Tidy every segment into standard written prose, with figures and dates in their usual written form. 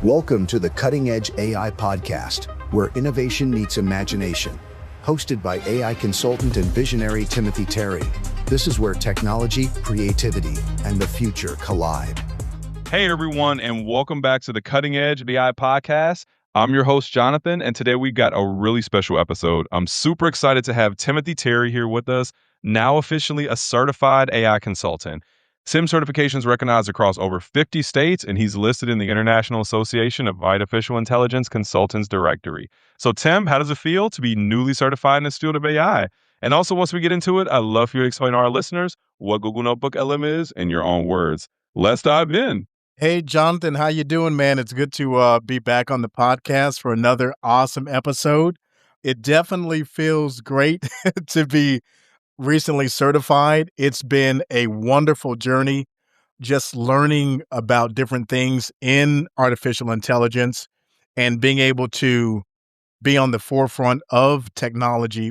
Welcome to the Cutting Edge AI Podcast, where innovation meets imagination. Hosted by AI consultant and visionary Timothy Terry. This is where technology, creativity, and the future collide. Hey everyone, and welcome back to the Cutting Edge AI Podcast. I'm your host, Jonathan, and today we've got a really special episode. I'm super excited to have Timothy Terry here with us, now officially a certified AI consultant. SIM certifications recognized across over 50 states, and he's listed in the International Association of Artificial Intelligence Consultants Directory. So Tim, how does it feel to be newly certified in this field of AI? And also, once we get into it, I'd love for you to explain to our listeners what Google NotebookLM is in your own words. Let's dive in. Hey, Jonathan, how you doing, man? It's good to be back on the podcast for another awesome episode. It definitely feels great to be recently certified. It's been a wonderful journey, just learning about different things in artificial intelligence and being able to be on the forefront of technology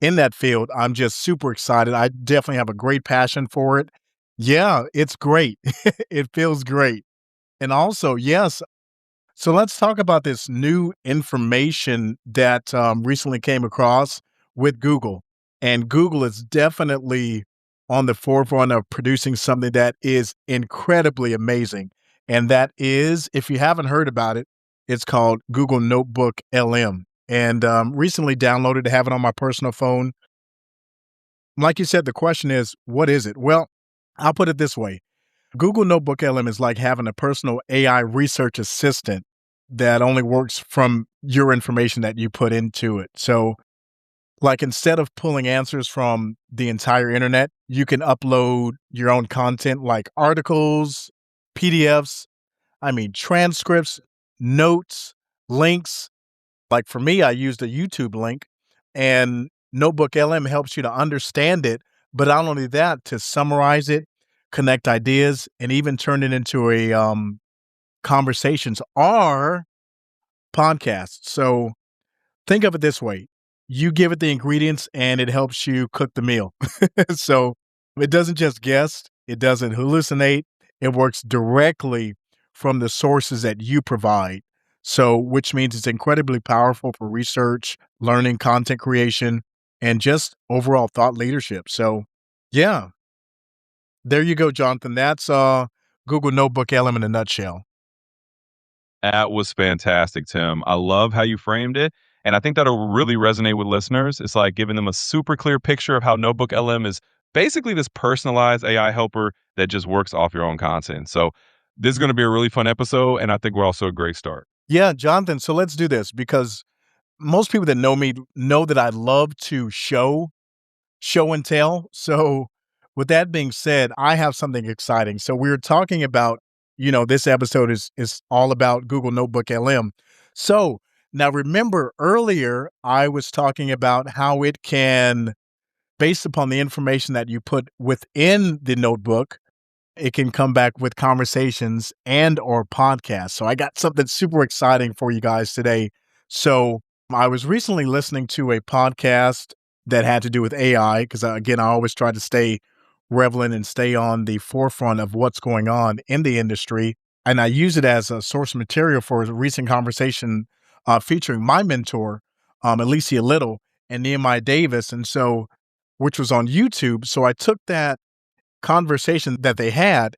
in that field. I'm just super excited. I definitely have a great passion for it. Yeah, it's great. It feels great. And also, yes, so let's talk about this new information that recently came across with Google. And Google is definitely on the forefront of producing something that is incredibly amazing. And that is, if you haven't heard about it, it's called Google Notebook LM. And recently downloaded to have it on my personal phone. Like you said, the question is, what is it? Well, I'll put it this way. Google Notebook LM is like having a personal AI research assistant that only works from your information that you put into it. So, like instead of pulling answers from the entire internet, you can upload your own content like articles, PDFs, transcripts, notes, links. Like for me, I used a YouTube link, and Notebook LM helps you to understand it, but not only that, to summarize it, connect ideas, and even turn it into a conversations or podcast. So think of it this way. You give it the ingredients and it helps you cook the meal. So it doesn't just guess, it doesn't hallucinate. It works directly from the sources that you provide. So, which means it's incredibly powerful for research, learning, content creation, and just overall thought leadership. So, yeah, there you go, Jonathan. That's Google Notebook LM in a nutshell. That was fantastic, Tim. I love how you framed it. And I think that'll really resonate with listeners. It's like giving them a super clear picture of how Notebook LM is basically this personalized AI helper that just works off your own content. So this is going to be a really fun episode. And I think we're also a great start. Yeah, Jonathan. So let's do this because most people that know me know that I love to show and tell. So with that being said, I have something exciting. So we were talking about, this episode is all about Google Notebook LM. So now remember earlier, I was talking about how it can, based upon the information that you put within the notebook, it can come back with conversations and or podcasts. So I got something super exciting for you guys today. So I was recently listening to a podcast that had to do with AI because, again, I always try to stay relevant and stay on the forefront of what's going on in the industry. And I use it as a source material for a recent conversation featuring my mentor, Alicia Little, and Nehemiah Davis, and so, which was on YouTube. So I took that conversation that they had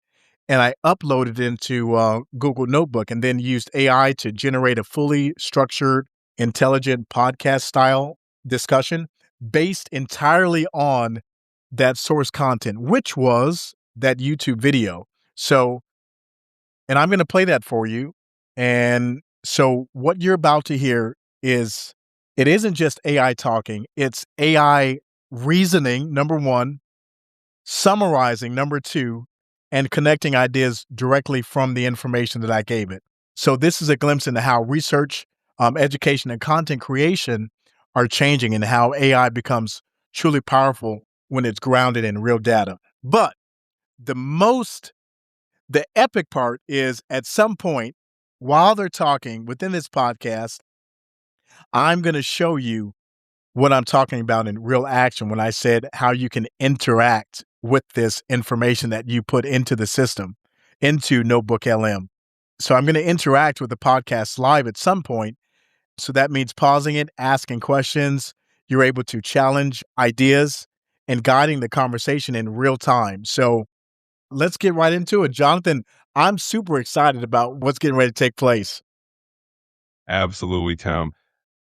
and I uploaded it into Google Notebook and then used AI to generate a fully structured, intelligent podcast style discussion based entirely on that source content, which was that YouTube video. So, and I'm going to play that for you. And so what you're about to hear is, it isn't just AI talking, it's AI reasoning, number one, summarizing, number two, and connecting ideas directly from the information that I gave it. So this is a glimpse into how research, education, and content creation are changing and how AI becomes truly powerful when it's grounded in real data. But the epic part is at some point while they're talking within this podcast, I'm going to show you what I'm talking about in real action when I said how you can interact with this information that you put into the system, into Notebook LM. So I'm going to interact with the podcast live at some point. So that means pausing it, asking questions. You're able to challenge ideas and guiding the conversation in real time. So let's get right into it. Jonathan, I'm super excited about what's getting ready to take place. Absolutely, Tim.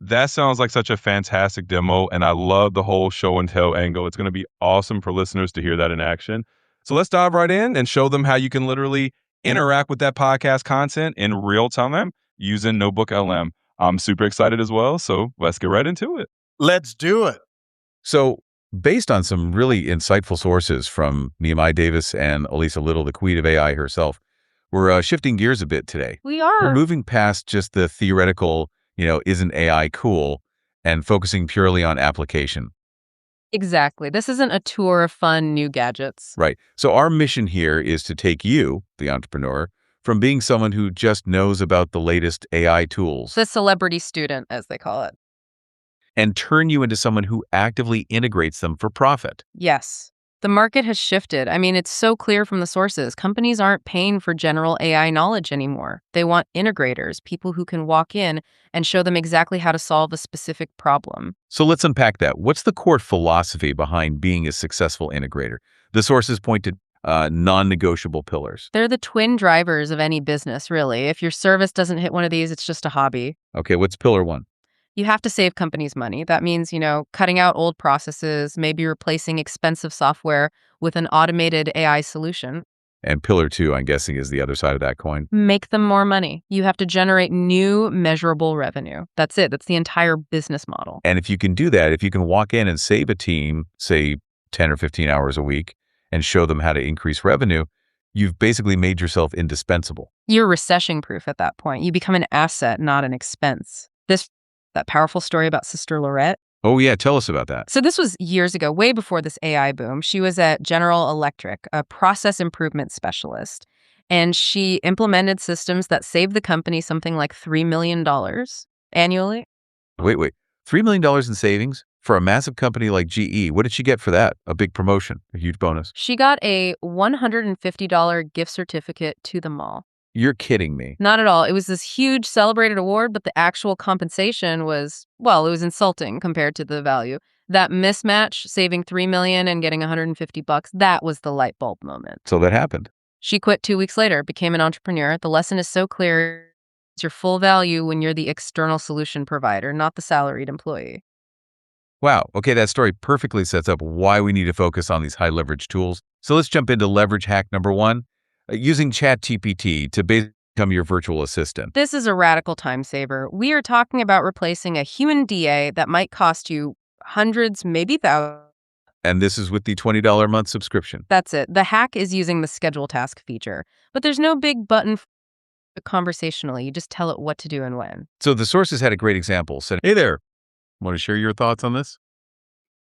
That sounds like such a fantastic demo, and I love the whole show and tell angle. It's going to be awesome for listeners to hear that in action. So let's dive right in and show them how you can literally interact with that podcast content in real time using NotebookLM. I'm super excited as well, so let's get right into it. Let's do it. So, based on some really insightful sources from Nehemiah Davis and Elisa Little, the queen of AI herself, we're shifting gears a bit today. We are. We're moving past just the theoretical, isn't AI cool, and focusing purely on application. Exactly. This isn't a tour of fun new gadgets. Right. So our mission here is to take you, the entrepreneur, from being someone who just knows about the latest AI tools The celebrity student, as they call it. and turn you into someone who actively integrates them for profit. Yes. The market has shifted. I mean, it's so clear from the sources. Companies aren't paying for general AI knowledge anymore. They want integrators, people who can walk in and show them exactly how to solve a specific problem. So let's unpack that. What's the core philosophy behind being a successful integrator? The sources point to non-negotiable pillars. They're the twin drivers of any business, really. If your service doesn't hit one of these, it's just a hobby. Okay, what's pillar one? You have to save companies money. That means, cutting out old processes, maybe replacing expensive software with an automated AI solution. And pillar two, I'm guessing, is the other side of that coin. Make them more money. You have to generate new measurable revenue. That's it. That's the entire business model. And if you can do that, if you can walk in and save a team, say 10 or 15 hours a week, and show them how to increase revenue, you've basically made yourself indispensable. You're recession-proof at that point. You become an asset, not an expense. That powerful story about Sister Lorette. Oh, yeah. Tell us about that. So this was years ago, way before this AI boom. She was at General Electric, a process improvement specialist, and she implemented systems that saved the company something like $3 million annually. Wait. $3 million in savings for a massive company like GE. What did she get for that? A big promotion, a huge bonus. She got a $150 gift certificate to the mall. You're kidding me. Not at all. It was this huge celebrated award, but the actual compensation was, well, it was insulting compared to the value. That mismatch, saving $3 million and getting $150, that was the light bulb moment. So that happened. She quit 2 weeks later, became an entrepreneur. The lesson is so clear. It's your full value when you're the external solution provider, not the salaried employee. Wow. Okay, that story perfectly sets up why we need to focus on these high leverage tools. So let's jump into leverage hack number one. Using ChatGPT to become your virtual assistant. This is a radical time saver. We are talking about replacing a human DA that might cost you hundreds, maybe thousands. And this is with the $20 a month subscription. That's it. The hack is using the schedule task feature, but there's no big button conversationally. You just tell it what to do and when. So the sources had a great example. Said, hey there, want to share your thoughts on this?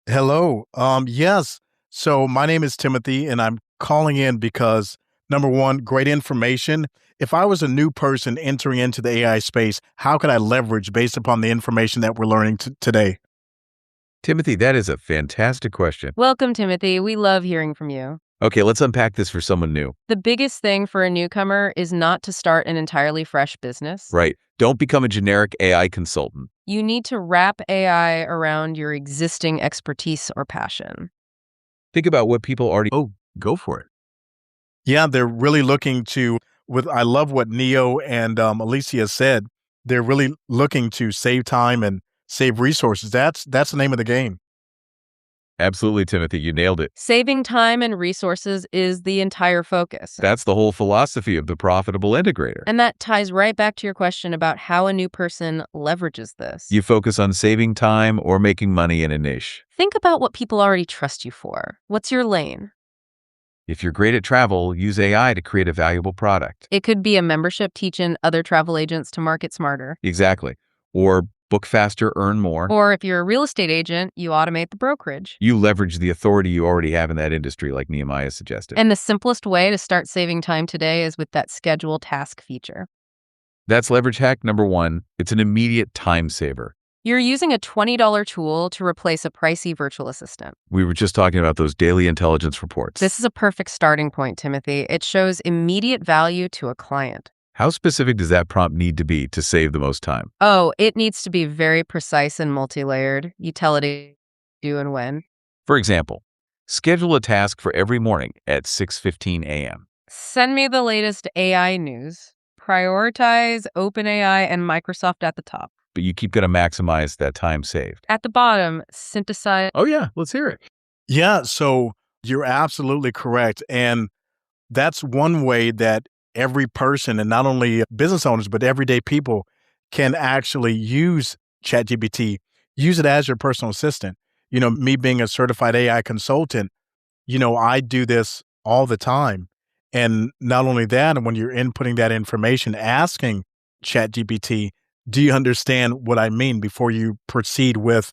Hello. Yes. So my name is Timothy, and I'm calling in because number one, great information. If I was a new person entering into the AI space, how could I leverage based upon the information that we're learning today? Timothy, that is a fantastic question. Welcome, Timothy. We love hearing from you. Okay, let's unpack this for someone new. The biggest thing for a newcomer is not to start an entirely fresh business. Right. Don't become a generic AI consultant. You need to wrap AI around your existing expertise or passion. Think about what people already... Oh, go for it. Yeah, they're really looking to, I love what Neo and Alicia said. They're really looking to save time and save resources. That's the name of the game. Absolutely, Timothy. You nailed it. Saving time and resources is the entire focus. That's the whole philosophy of the profitable integrator. And that ties right back to your question about how a new person leverages this. You focus on saving time or making money in a niche. Think about what people already trust you for. What's your lane? If you're great at travel, use AI to create a valuable product. It could be a membership teaching other travel agents to market smarter. Exactly. Or book faster, earn more. Or if you're a real estate agent, you automate the brokerage. You leverage the authority you already have in that industry, like Nehemiah suggested. And the simplest way to start saving time today is with that schedule task feature. That's leverage hack number one. It's an immediate time saver. You're using a $20 tool to replace a pricey virtual assistant. We were just talking about those daily intelligence reports. This is a perfect starting point, Timothy. It shows immediate value to a client. How specific does that prompt need to be to save the most time? Oh, it needs to be very precise and multi-layered. You tell it to do and when. For example, schedule a task for every morning at 6:15 a.m. Send me the latest AI news. Prioritize OpenAI and Microsoft at the top. But you keep going to maximize that time saved. At the bottom, synthesize. Oh yeah, let's hear it. Yeah, so you're absolutely correct. And that's one way that every person, and not only business owners, but everyday people, can actually use ChatGPT, use it as your personal assistant. Me being a certified AI consultant, I do this all the time. And not only that, when you're inputting that information, asking ChatGPT, do you understand what I mean before you proceed with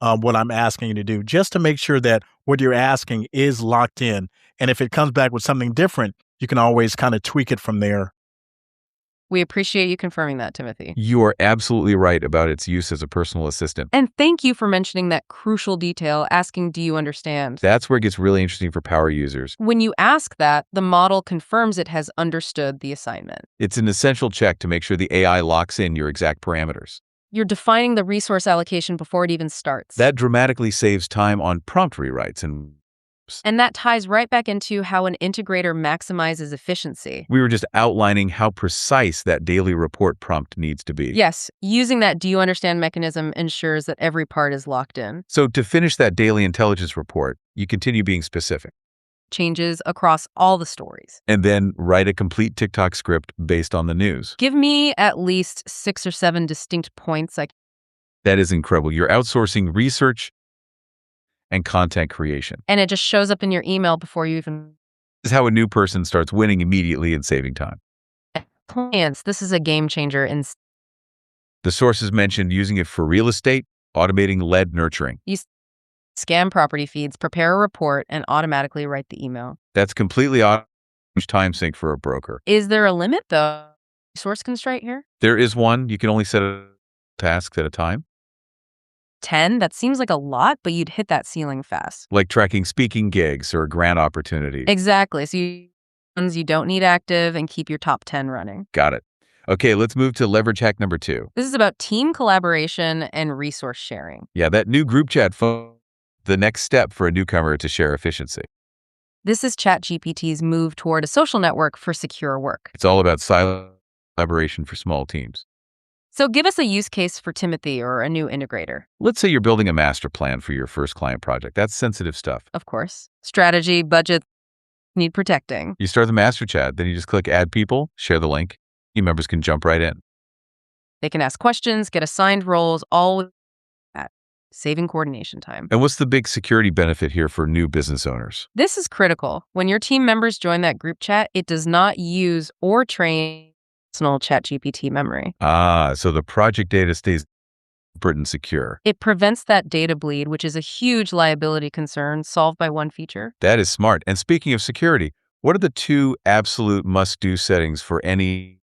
what I'm asking you to do, just to make sure that what you're asking is locked in. And if it comes back with something different, you can always kind of tweak it from there. We appreciate you confirming that, Timothy. You are absolutely right about its use as a personal assistant. And thank you for mentioning that crucial detail, asking, do you understand? That's where it gets really interesting for power users. When you ask that, the model confirms it has understood the assignment. It's an essential check to make sure the AI locks in your exact parameters. You're defining the resource allocation before it even starts. That dramatically saves time on prompt rewrites And that ties right back into how an integrator maximizes efficiency. We were just outlining how precise that daily report prompt needs to be. Yes, using that do you understand mechanism ensures that every part is locked in. So to finish that daily intelligence report, you continue being specific. Changes across all the stories. And then write a complete TikTok script based on the news. Give me at least 6 or 7 distinct points. That is incredible. You're outsourcing research and content creation. And it just shows up in your email before you even... This is how a new person starts winning immediately and saving time. Clients, this is a game changer in... The sources mentioned using it for real estate, automating lead nurturing. You scan property feeds, prepare a report, and automatically write the email. That's completely time sync for a broker. Is there a limit, though? Source constraint here? There is one. You can only set tasks at a time. 10? That seems like a lot, but you'd hit that ceiling fast. Like tracking speaking gigs or grant opportunities. Exactly. So you don't need active and keep your top 10 running. Got it. Okay, let's move to leverage hack number 2. This is about team collaboration and resource sharing. Yeah, that new group chat phone, the next step for a newcomer to share efficiency. This is ChatGPT's move toward a social network for secure work. It's all about silent collaboration for small teams. So give us a use case for Timothy or a new integrator. Let's say you're building a master plan for your first client project. That's sensitive stuff. Of course. Strategy, budget, need protecting. You start the master chat, then you just click add people, share the link. Team members can jump right in. They can ask questions, get assigned roles, all with that, saving coordination time. And what's the big security benefit here for new business owners? This is critical. When your team members join that group chat, it does not use or train personal ChatGPT memory. So the project data stays separate and secure. It prevents that data bleed, which is a huge liability concern solved by one feature. That is smart. And speaking of security, what are the 2 absolute must-do settings for any...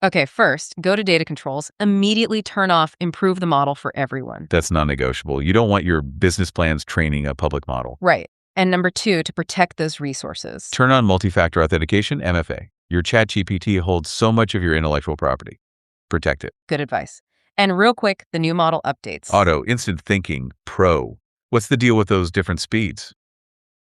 Okay, first, go to data controls, immediately turn off improve the model for everyone. That's non-negotiable. You don't want your business plans training a public model. Right. And number 2, to protect those resources. Turn on multi-factor authentication, MFA. Your ChatGPT holds so much of your intellectual property. Protect it. Good advice. And real quick, the new model updates. Auto, instant thinking, pro. What's the deal with those different speeds?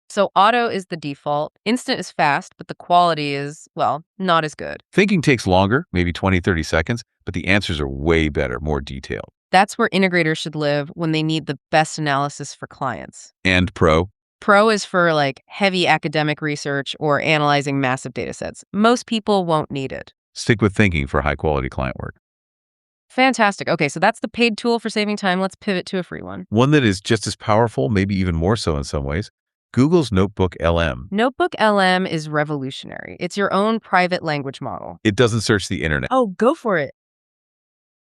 So auto is the default. Instant is fast, but the quality is, well, not as good. Thinking takes longer, maybe 20, 30 seconds, but the answers are way better, more detailed. That's where integrators should live when they need the best analysis for clients. And pro? Pro is for like heavy academic research or analyzing massive data sets. Most people won't need it. Stick with thinking for high-quality client work. Fantastic. Okay, so that's the paid tool for saving time. Let's pivot to a free one. One that is just as powerful, maybe even more so in some ways, Google's NotebookLM. NotebookLM is revolutionary. It's your own private language model. It doesn't search the internet. Oh, go for it.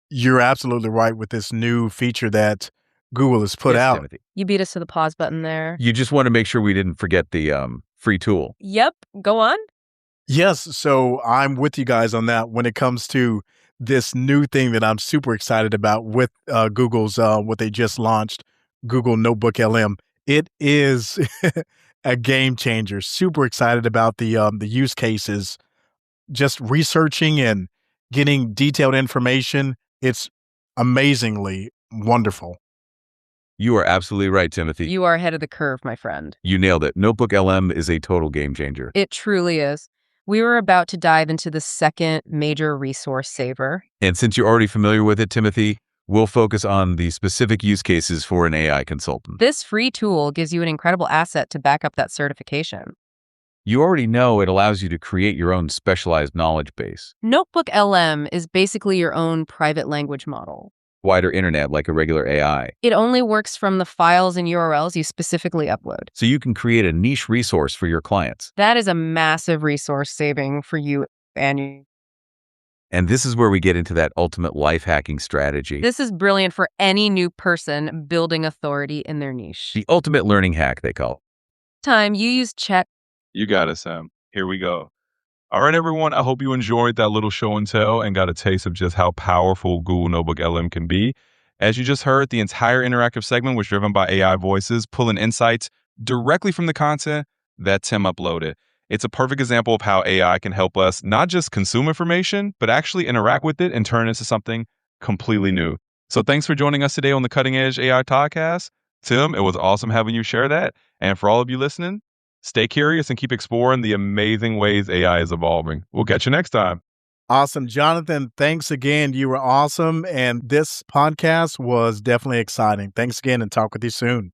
You're absolutely right with this new feature that Google has put out. Timothy. You beat us to the pause button there. You just want to make sure we didn't forget the free tool. Yep, go on. Yes, so I'm with you guys on that when it comes to this new thing that I'm super excited about with Google's what they just launched, Google NotebookLM. It is a game changer. Super excited about the use cases just researching and getting detailed information, it's amazingly wonderful. You are absolutely right, Timothy. You are ahead of the curve, my friend. You nailed it. NotebookLM is a total game changer. It truly is. We were about to dive into the second major resource saver. And since you're already familiar with it, Timothy, we'll focus on the specific use cases for an AI consultant. This free tool gives you an incredible asset to back up that certification. You already know it allows you to create your own specialized knowledge base. NotebookLM is basically your own private language model. Wider internet like a regular AI. It only works from the files and URLs you specifically upload. So you can create a niche resource for your clients. That is a massive resource saving for you and you. And this is where we get into that ultimate life hacking strategy. This is brilliant for any new person building authority in their niche. The ultimate learning hack, they call it. Time you use Chat. You got it, Sam. Here we go. All right, everyone. I hope you enjoyed that little show and tell and got a taste of just how powerful Google Notebook LM can be. As you just heard, the entire interactive segment was driven by AI voices, pulling insights directly from the content that Tim uploaded. It's a perfect example of how AI can help us not just consume information, but actually interact with it and turn it into something completely new. So thanks for joining us today on the Cutting Edge AI Podcast. Tim, it was awesome having you share that. And for all of you listening, stay curious and keep exploring the amazing ways AI is evolving. We'll catch you next time. Awesome. Jonathan, thanks again. You were awesome. And this podcast was definitely exciting. Thanks again and talk with you soon.